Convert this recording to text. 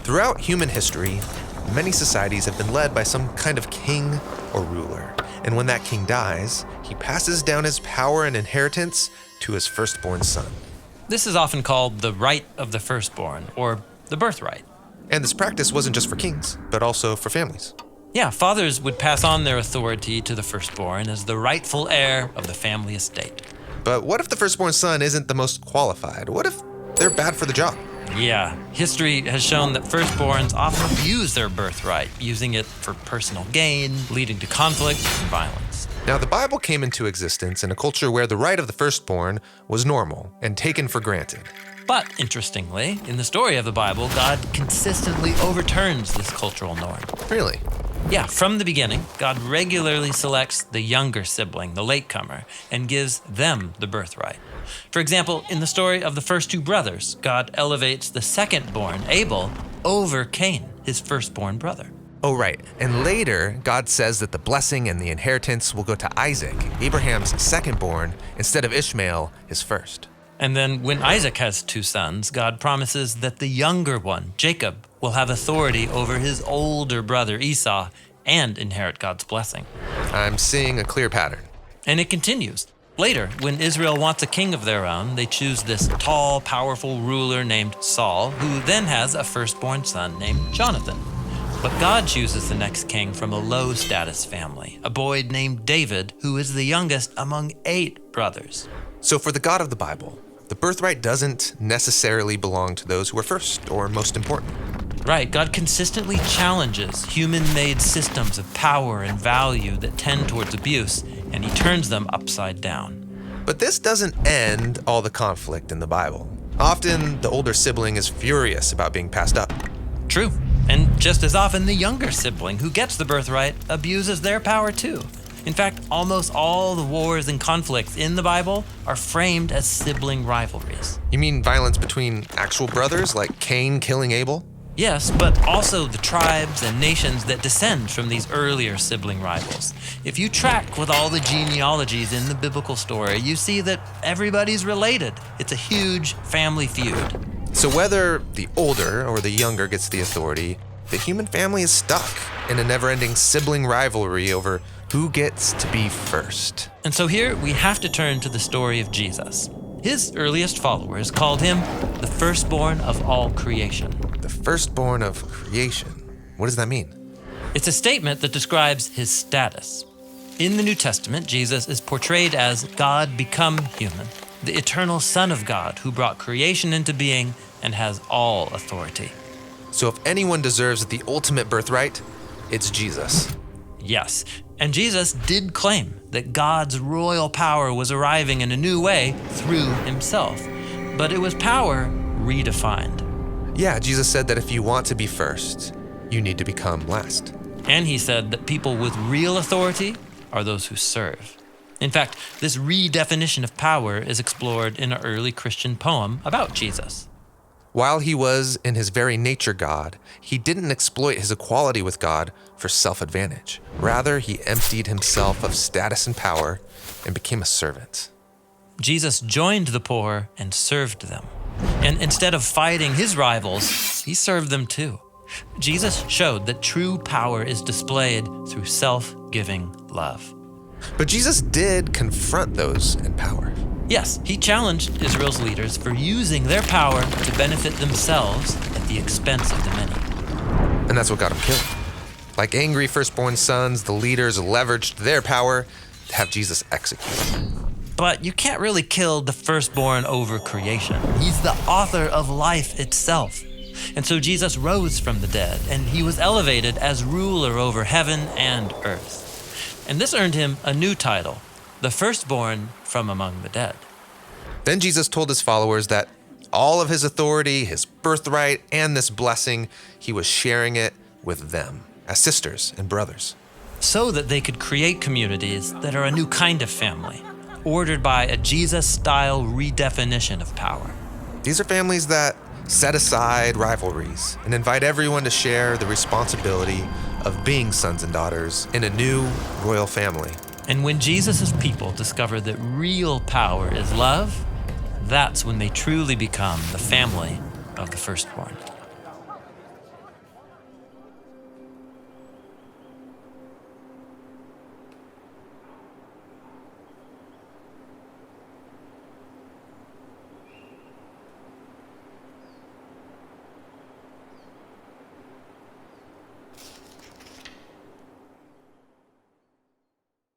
Throughout human history, many societies have been led by some kind of king or ruler. And when that king dies, he passes down his power and inheritance to his firstborn son. This is often called the right of the firstborn, or the birthright. And this practice wasn't just for kings, but also for families. Yeah, fathers would pass on their authority to the firstborn as the rightful heir of the family estate. But what if the firstborn son isn't the most qualified? What if they're bad for the job? Yeah, history has shown that firstborns often abuse their birthright, using it for personal gain, leading to conflict and violence. Now, the Bible came into existence in a culture where the right of the firstborn was normal and taken for granted. But interestingly, in the story of the Bible, God consistently overturns this cultural norm. Really? Yeah, from the beginning, God regularly selects the younger sibling, the latecomer, and gives them the birthright. For example, in the story of the first two brothers, God elevates the second-born, Abel, over Cain, his firstborn brother. Oh, right. And later, God says that the blessing and the inheritance will go to Isaac, Abraham's second-born, instead of Ishmael, his first. And then when Isaac has two sons, God promises that the younger one, Jacob, will have authority over his older brother Esau and inherit God's blessing. I'm seeing a clear pattern. And it continues. Later, when Israel wants a king of their own, they choose this tall, powerful ruler named Saul, who then has a firstborn son named Jonathan. But God chooses the next king from a low-status family, a boy named David, who is the youngest among 8 brothers. So for the God of the Bible, the birthright doesn't necessarily belong to those who are first or most important. Right, God consistently challenges human-made systems of power and value that tend towards abuse, and he turns them upside down. But this doesn't end all the conflict in the Bible. Often, the older sibling is furious about being passed up. True, and just as often, the younger sibling who gets the birthright abuses their power too. In fact, almost all the wars and conflicts in the Bible are framed as sibling rivalries. You mean violence between actual brothers, like Cain killing Abel? Yes, but also the tribes and nations that descend from these earlier sibling rivals. If you track with all the genealogies in the biblical story, you see that everybody's related. It's a huge family feud. So whether the older or the younger gets the authority, the human family is stuck in a never-ending sibling rivalry over who gets to be first. And so here we have to turn to the story of Jesus. His earliest followers called him the firstborn of all creation. The firstborn of creation. What does that mean? It's a statement that describes his status. In the New Testament, Jesus is portrayed as God become human, the eternal Son of God who brought creation into being and has all authority. So if anyone deserves the ultimate birthright, it's Jesus. Yes, and Jesus did claim that God's royal power was arriving in a new way through himself, but it was power redefined. Yeah, Jesus said that if you want to be first, you need to become last. And he said that people with real authority are those who serve. In fact, this redefinition of power is explored in an early Christian poem about Jesus. While he was in his very nature God, he didn't exploit his equality with God for self-advantage. Rather, he emptied himself of status and power and became a servant. Jesus joined the poor and served them. And instead of fighting his rivals, he served them too. Jesus showed that true power is displayed through self-giving love. But Jesus did confront those in power. Yes, he challenged Israel's leaders for using their power to benefit themselves at the expense of the many. And that's what got him killed. Like angry firstborn sons, the leaders leveraged their power to have Jesus executed. But you can't really kill the firstborn over creation. He's the author of life itself. And so Jesus rose from the dead, and he was elevated as ruler over heaven and earth. And this earned him a new title, the firstborn from among the dead. Then Jesus told his followers that all of his authority, his birthright, and this blessing, he was sharing it with them as sisters and brothers. So that they could create communities that are a new kind of family, ordered by a Jesus-style redefinition of power. These are families that set aside rivalries and invite everyone to share the responsibility of being sons and daughters in a new royal family. And when Jesus' people discover that real power is love, that's when they truly become the family of the firstborn.